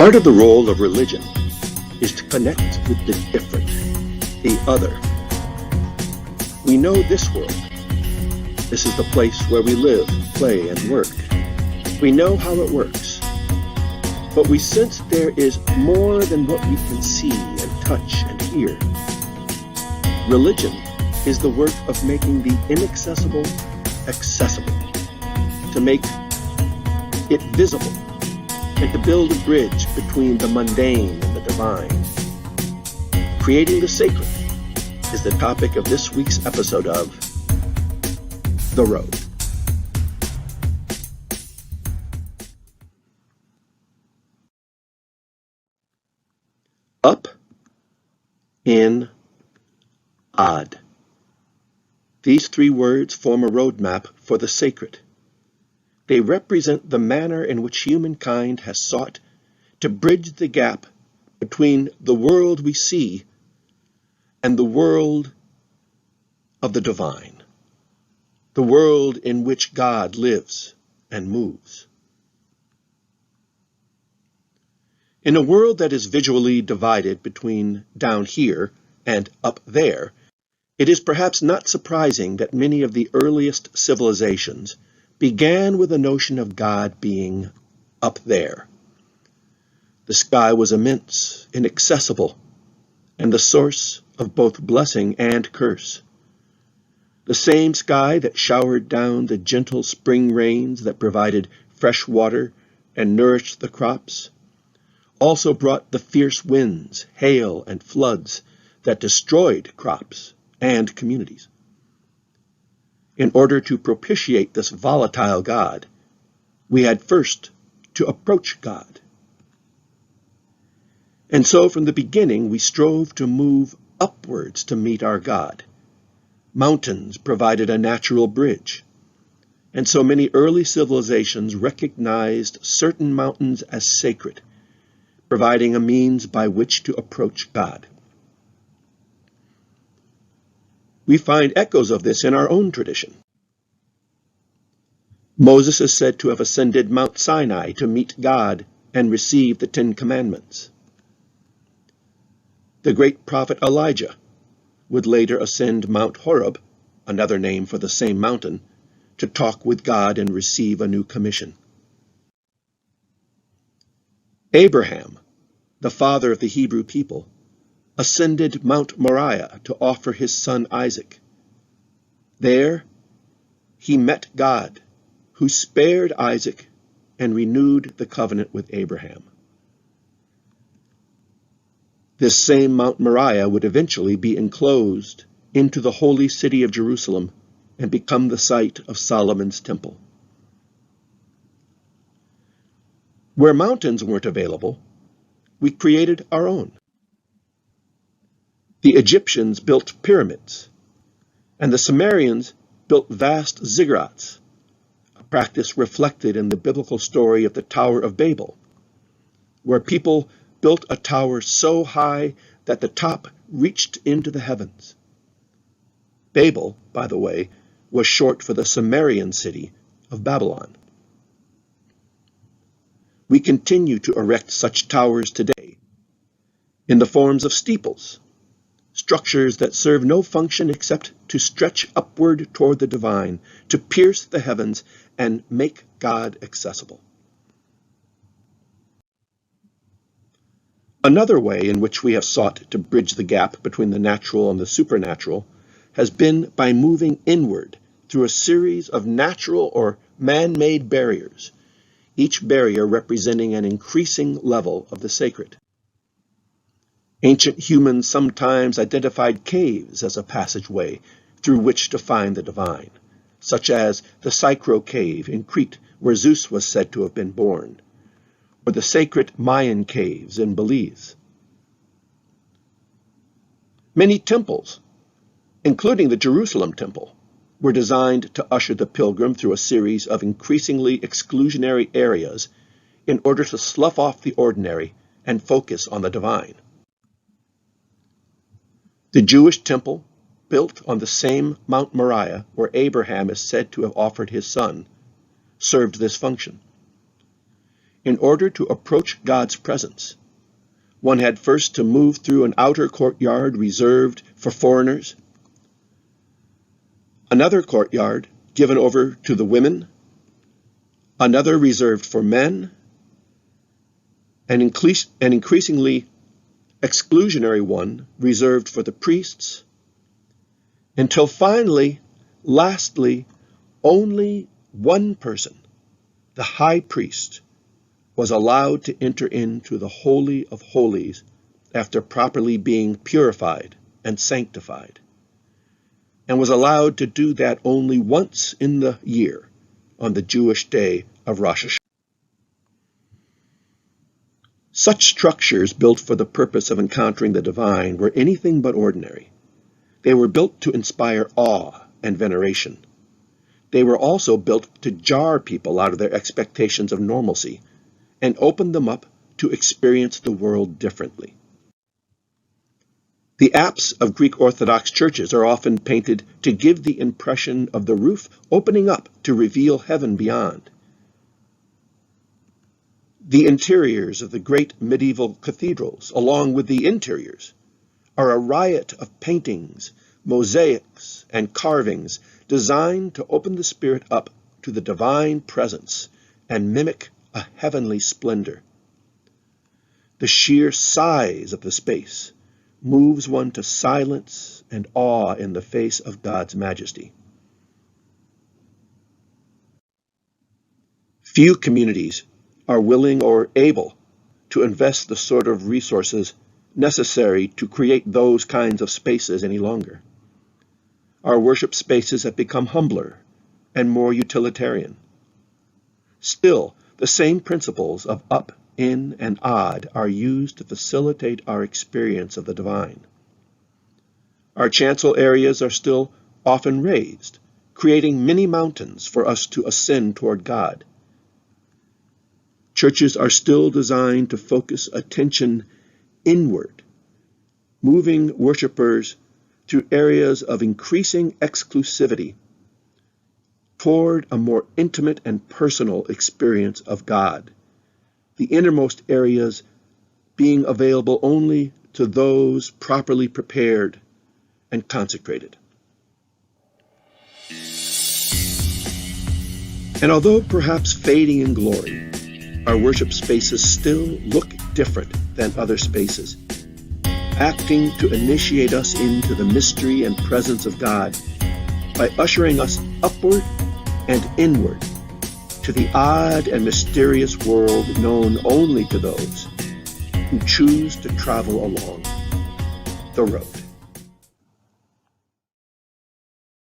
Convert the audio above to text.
Part of the role of religion is to connect with the different, the other. We know this world. This is the place where we live, play, and work. We know how it works. But we sense there is more than what we can see and touch and hear. Religion is the work of making the inaccessible accessible, to make it visible, and to build a bridge between the mundane and the divine. Creating the sacred is the topic of this week's episode of The Road. Up, in, odd. These three words form a roadmap for the sacred. They represent the manner in which humankind has sought to bridge the gap between the world we see and the world of the divine, the world in which God lives and moves. In a world that is visually divided between down here and up there, it is perhaps not surprising that many of the earliest civilizations began with the notion of God being up there. The sky was immense, inaccessible, and the source of both blessing and curse. The same sky that showered down the gentle spring rains that provided fresh water and nourished the crops also brought the fierce winds, hail, and floods that destroyed crops and communities. In order to propitiate this volatile God, we had first to approach God. And so from the beginning, we strove to move upwards to meet our God. Mountains provided a natural bridge, and so many early civilizations recognized certain mountains as sacred, providing a means by which to approach God. We find echoes of this in our own tradition. Moses is said to have ascended Mount Sinai to meet God and receive the Ten Commandments. The great prophet Elijah would later ascend Mount Horeb, another name for the same mountain, to talk with God and receive a new commission. Abraham, the father of the Hebrew people, ascended Mount Moriah to offer his son Isaac. There, he met God, who spared Isaac and renewed the covenant with Abraham. This same Mount Moriah would eventually be enclosed into the holy city of Jerusalem and become the site of Solomon's temple. Where mountains weren't available, we created our own. The Egyptians built pyramids, and the Sumerians built vast ziggurats, a practice reflected in the biblical story of the Tower of Babel, where people built a tower so high that the top reached into the heavens. Babel, by the way, was short for the Sumerian city of Babylon. We continue to erect such towers today in the forms of steeples, structures that serve no function except to stretch upward toward the divine, to pierce the heavens and make God accessible. Another way in which we have sought to bridge the gap between the natural and the supernatural has been by moving inward through a series of natural or man-made barriers, each barrier representing an increasing level of the sacred. Ancient humans sometimes identified caves as a passageway through which to find the divine, such as the Sycro cave in Crete, where Zeus was said to have been born, or the sacred Mayan caves in Belize. Many temples, including the Jerusalem temple, were designed to usher the pilgrim through a series of increasingly exclusionary areas in order to slough off the ordinary and focus on the divine. The Jewish temple, built on the same Mount Moriah where Abraham is said to have offered his son, served this function. in order to approach God's presence, one had first to move through an outer courtyard reserved for foreigners, another courtyard given over to the women, another reserved for men, an increasingly exclusionary one reserved for the priests, until finally, lastly, only one person, the high priest, was allowed to enter into the Holy of Holies after properly being purified and sanctified, and was allowed to do that only once in the year on the Jewish day of Rosh Hashanah. Such structures built for the purpose of encountering the divine were anything but ordinary. They were built to inspire awe and veneration. They were also built to jar people out of their expectations of normalcy and open them up to experience the world differently. The apse of Greek Orthodox churches are often painted to give the impression of the roof opening up to reveal heaven beyond. The interiors of the great medieval cathedrals, along with the interiors, are a riot of paintings, mosaics, and carvings designed to open the spirit up to the divine presence and mimic a heavenly splendor. The sheer size of the space moves one to silence and awe in the face of God's majesty. Few communities are willing or able to invest the sort of resources necessary to create those kinds of spaces any longer. Our worship spaces have become humbler and more utilitarian. Still, the same principles of up, in, and odd are used to facilitate our experience of the divine. Our chancel areas are still often raised, creating many mountains for us to ascend toward God. Churches are still designed to focus attention inward, moving worshipers to areas of increasing exclusivity toward a more intimate and personal experience of God, the innermost areas being available only to those properly prepared and consecrated. And although perhaps fading in glory, our worship spaces still look different than other spaces, acting to initiate us into the mystery and presence of God by ushering us upward and inward to the odd and mysterious world known only to those who choose to travel along the road.